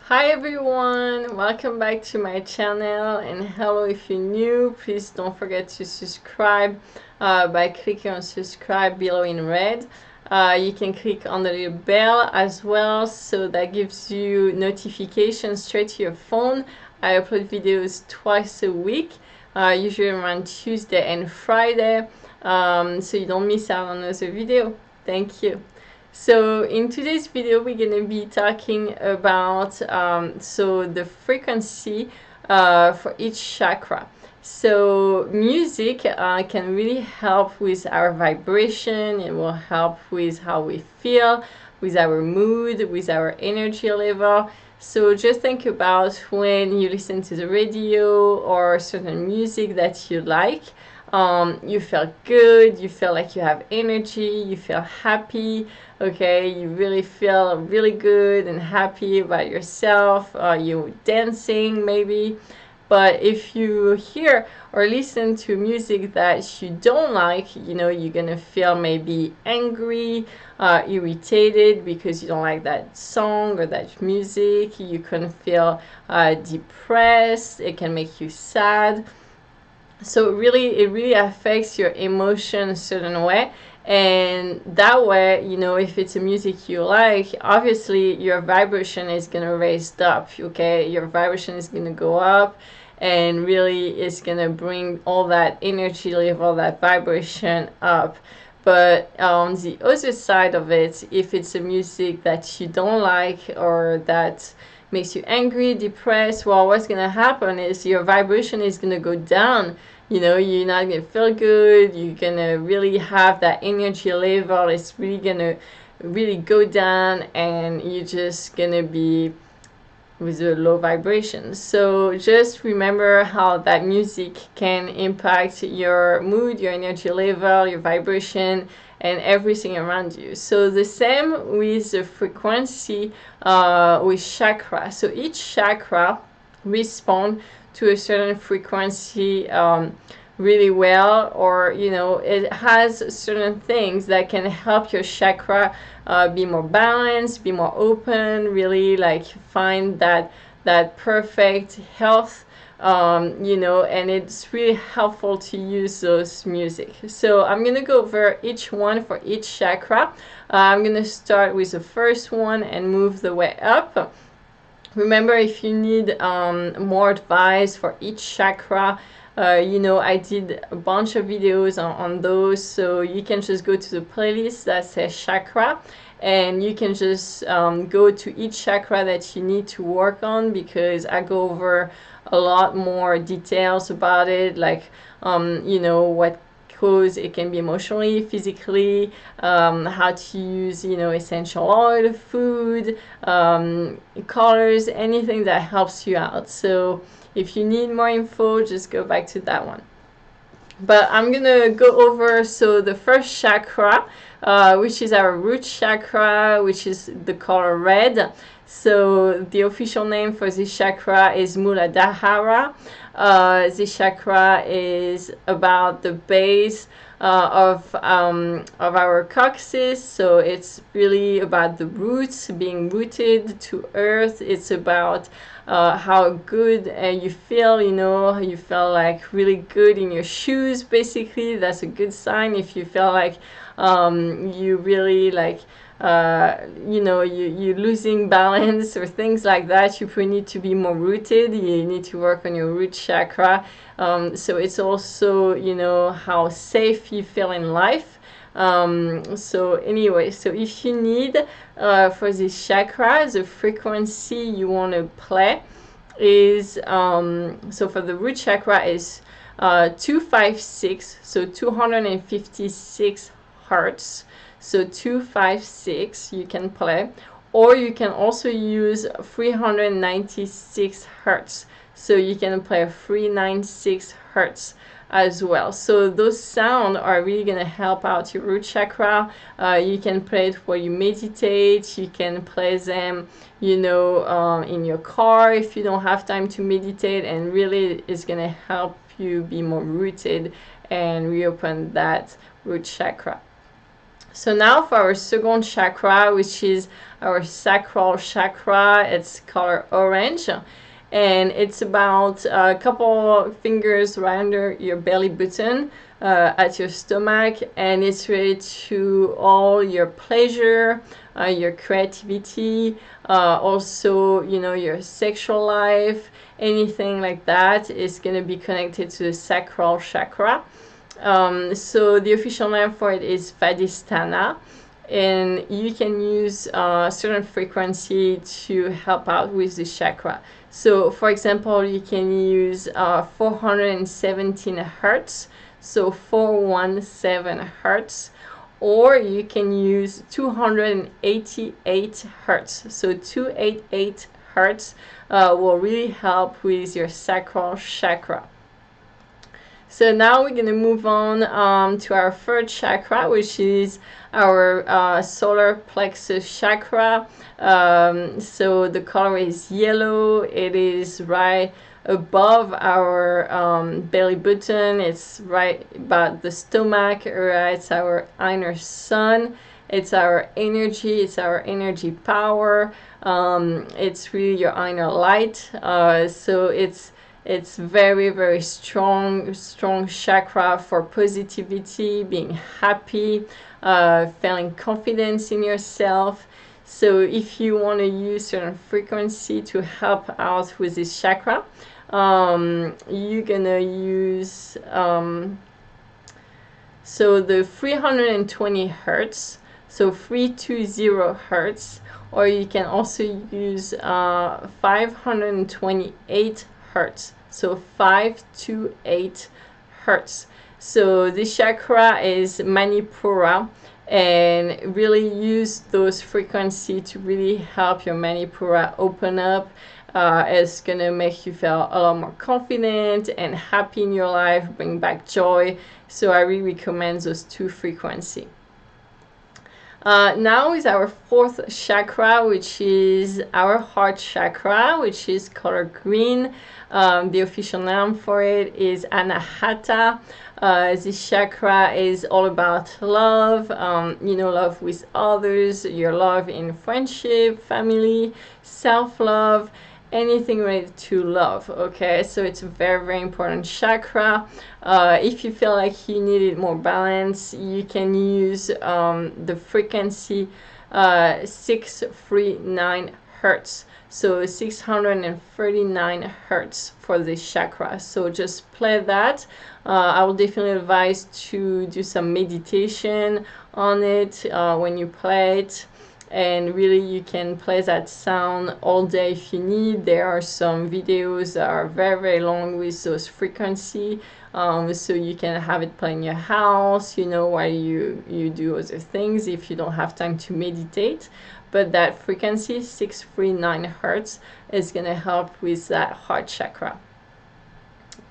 Hi everyone, welcome back to my channel, and hello if you're new. Please don't forget to subscribe by clicking on subscribe below in red. You can click on the little bell as well, so that gives you notifications straight to your phone. I upload videos twice a week, usually around Tuesday and Friday, so you don't miss out on another video. Thank you. So in today's video, we're going to be talking about the frequency for each chakra. So music can really help with our vibration. It will help with how we feel, with our mood, with our energy level. So just think about when you listen to the radio or certain music that you like. You feel good, you feel like you have energy, you feel happy, okay, you really feel really good and happy about yourself, you dancing maybe. But if you hear or listen to music that you don't like, you know, you're gonna feel maybe angry, irritated because you don't like that song or that music. You can feel depressed, it can make you sad. So it really affects your emotion a certain way, and that way, you know, if it's a music you like, obviously your vibration is gonna raise up, okay, your vibration is gonna go up, and really it's gonna bring all that energy level, that vibration up. But on the other side of it, if it's a music that you don't like or that makes you angry, depressed, well, what's gonna happen is your vibration is gonna go down. You know, you're not gonna feel good, you're gonna really have that energy level, it's really gonna really go down, and you're just gonna be with a low vibration. So just remember how that music can impact your mood, your energy level, your vibration, and everything around you. So the same with the frequency with chakra. So each chakra responds to a certain frequency really well, or you know, it has certain things that can help your chakra be more balanced, be more open, really like find that perfect health, you know, and it's really helpful to use those music. So I'm gonna go over each one for each chakra. I'm gonna start with the first one and move the way up. Remember, if you need more advice for each chakra, you know, I did a bunch of videos on those, so you can just go to the playlist that says chakra, and you can just go to each chakra that you need to work on, because I go over a lot more details about it, like you know, what cause it can be emotionally, physically, how to use, you know, essential oil, food, colors, anything that helps you out. So if you need more info, just go back to that one. But I'm gonna go over, so the first chakra, which is our root chakra, which is the color red. So the official name for this chakra is Muladhara. This chakra is about the base of our coccyx, so it's really about the roots, being rooted to earth. It's about how good you feel, you know, you feel like really good in your shoes, basically. That's a good sign. If you feel like you really like you know, you're losing balance or things like that, you probably need to be more rooted, you need to work on your root chakra. So it's also, you know, how safe you feel in life. So anyway, so if you need for this chakra, the frequency you want to play is so for the root chakra is 256, so 256 hertz. So 256 you can play, or you can also use 396 hertz. So you can play 396 hertz as well. So those sounds are really going to help out your root chakra. You can play it while you meditate. You can play them, you know, in your car if you don't have time to meditate, and really it's going to help you be more rooted and reopen that root chakra. So now for our second chakra, which is our sacral chakra, it's color orange, and it's about a couple fingers right under your belly button, at your stomach, and it's related to all your pleasure, your creativity, also, you know, your sexual life, anything like that is going to be connected to the sacral chakra. So the official name for it is Vadisthana, and you can use certain frequency to help out with this chakra. So for example, you can use 417 Hertz, so 417 Hertz, or you can use 288 Hertz, so 288 Hertz will really help with your sacral chakra. So now we're going to move on to our third chakra, which is our solar plexus chakra. So the color is yellow. It is right above our belly button. It's right about the stomach area. It's our inner sun. It's our energy. It's our energy power. It's really your inner light. So it's very, very strong chakra for positivity, being happy, feeling confidence in yourself. So if you want to use certain frequency to help out with this chakra, you're gonna use so the 320 Hertz, so 320 Hertz, or you can also use 528 Hertz. So 528 Hertz. So this chakra is Manipura, and really use those frequency to really help your Manipura open up. It's gonna make you feel a lot more confident and happy in your life, bring back joy. So I really recommend those two frequency. Now is our fourth chakra, which is our heart chakra, which is color green. The official name for it is Anahata. This chakra is all about love, you know, love with others, your love in friendship, family, self-love, anything related to love. Okay, so it's a very, very important chakra. If you feel like you needed more balance, you can use the frequency 639 Hertz. So 639 Hertz for this chakra. So just play that. I will definitely advise to do some meditation on it when you play it. And really, you can play that sound all day if you need. There are some videos that are very, very long with those frequency, so you can have it play in your house, you know, while you do other things if you don't have time to meditate. But that frequency 639 Hertz is going to help with that heart chakra.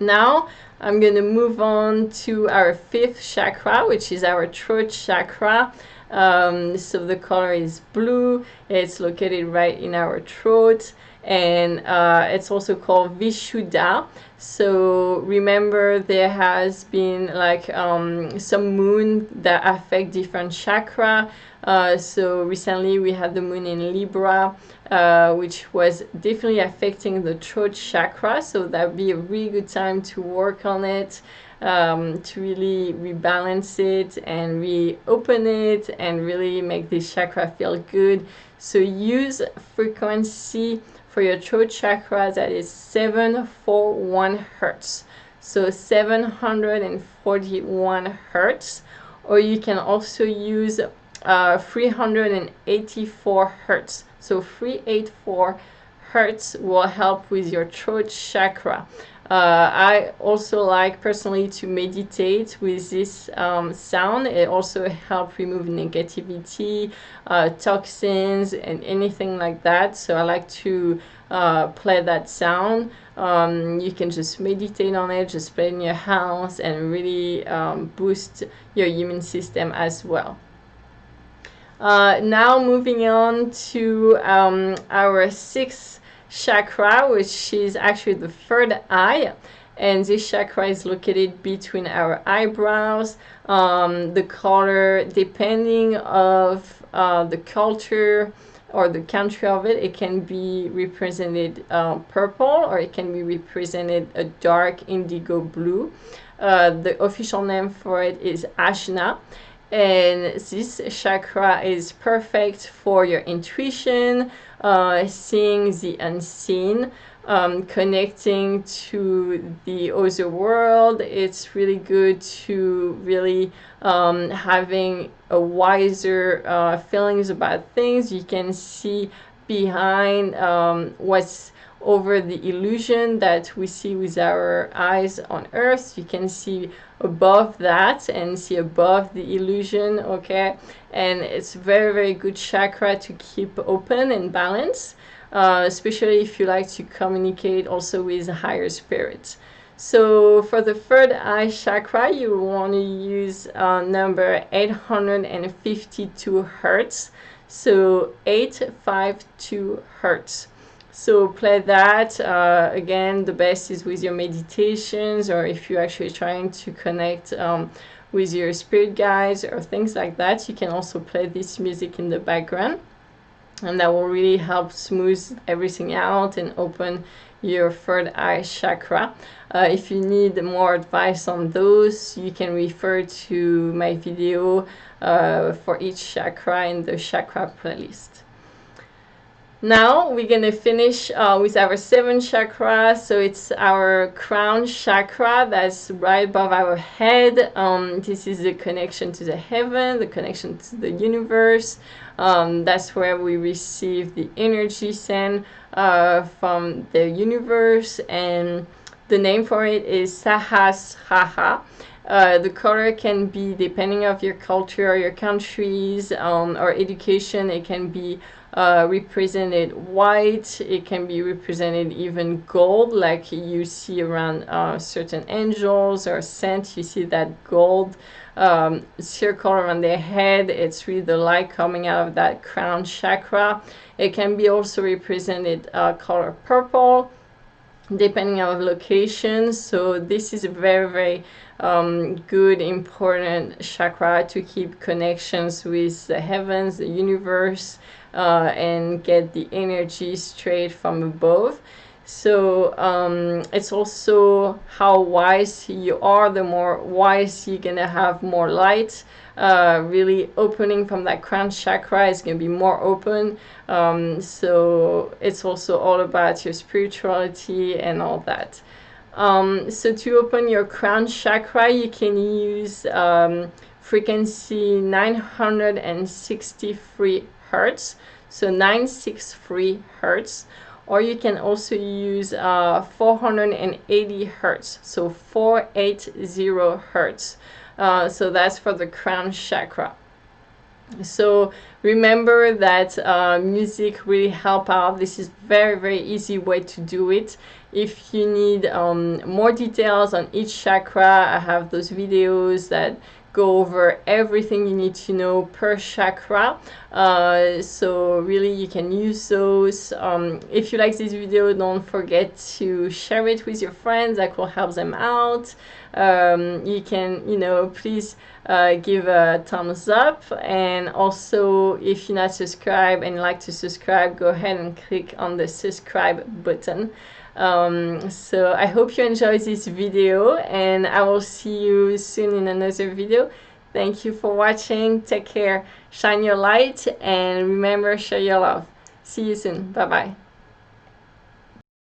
Now I'm going to move on to our fifth chakra, which is our throat chakra. So the color is blue. It's located right in our throat, and it's also called Vishuddha. So remember, there has been like some moon that affect different chakra. So recently we had the moon in Libra, which was definitely affecting the throat chakra. So that would be a really good time to work on it, to really rebalance it and reopen it and really make this chakra feel good. So use frequency for your throat chakra that is 741 Hertz. So 741 Hertz, or you can also use 384 Hertz. So 384 Hertz will help with your throat chakra. I also like personally to meditate with this sound. It also helps remove negativity, toxins, and anything like that. So I like to play that sound. You can just meditate on it, just play in your house, and really boost your immune system as well. Now moving on to our sixth chakra, which is actually the third eye, and this chakra is located between our eyebrows. The color, depending of the culture or the country of it, it can be represented purple, or it can be represented a dark indigo blue. The official name for it is Ajna. And this chakra is perfect for your intuition, seeing the unseen, connecting to the other world. It's really good to really having a wiser feelings about things. You can see behind what's over the illusion that we see with our eyes on earth. You can see above that and see above the illusion, okay? And it's very, very good chakra to keep open and balanced, especially if you like to communicate also with higher spirits. So for the third eye chakra, you want to use number 852 Hertz. So 852 Hertz. So play that. Again, the best is with your meditations, or if you're actually trying to connect with your spirit guides or things like that, you can also play this music in the background, and that will really help smooth everything out and open your third eye chakra. If you need more advice on those, you can refer to my video for each chakra in the chakra playlist. Now we're gonna finish with our seventh chakra. So it's our crown chakra that's right above our head. This is the connection to the heaven, the connection to the universe. That's where we receive the energy sent from the universe, and the name for it is Sahasrara. The color can be, depending of your culture or your countries or education, it can be represented white, it can be represented even gold, like you see around certain angels or saints. You see that gold circle around their head. It's really the light coming out of that crown chakra. It can be also represented color purple, depending on location. So this is a very, very good, important chakra to keep connections with the heavens, the universe, and get the energy straight from above. So it's also how wise you are. The more wise you're gonna have, more light really opening from that crown chakra is going to be more open. So it's also all about your spirituality and all that. So to open your crown chakra, you can use frequency 963 Hertz, so 963 Hertz, or you can also use 480 Hertz, so 480 Hertz. So that's for the crown chakra. So remember that music really help out. This is very, very easy way to do it. If you need more details on each chakra, I have those videos that go over everything you need to know per chakra. So really you can use those. If you like this video, don't forget to share it with your friends. That will help them out. You can, please give a thumbs up, and also if you're not subscribed and like to subscribe, go ahead and click on the subscribe button. So I hope you enjoyed this video, and I will see you soon in another video. Thank you for watching. Take care, shine your light, and remember, share your love. See you soon. Bye bye.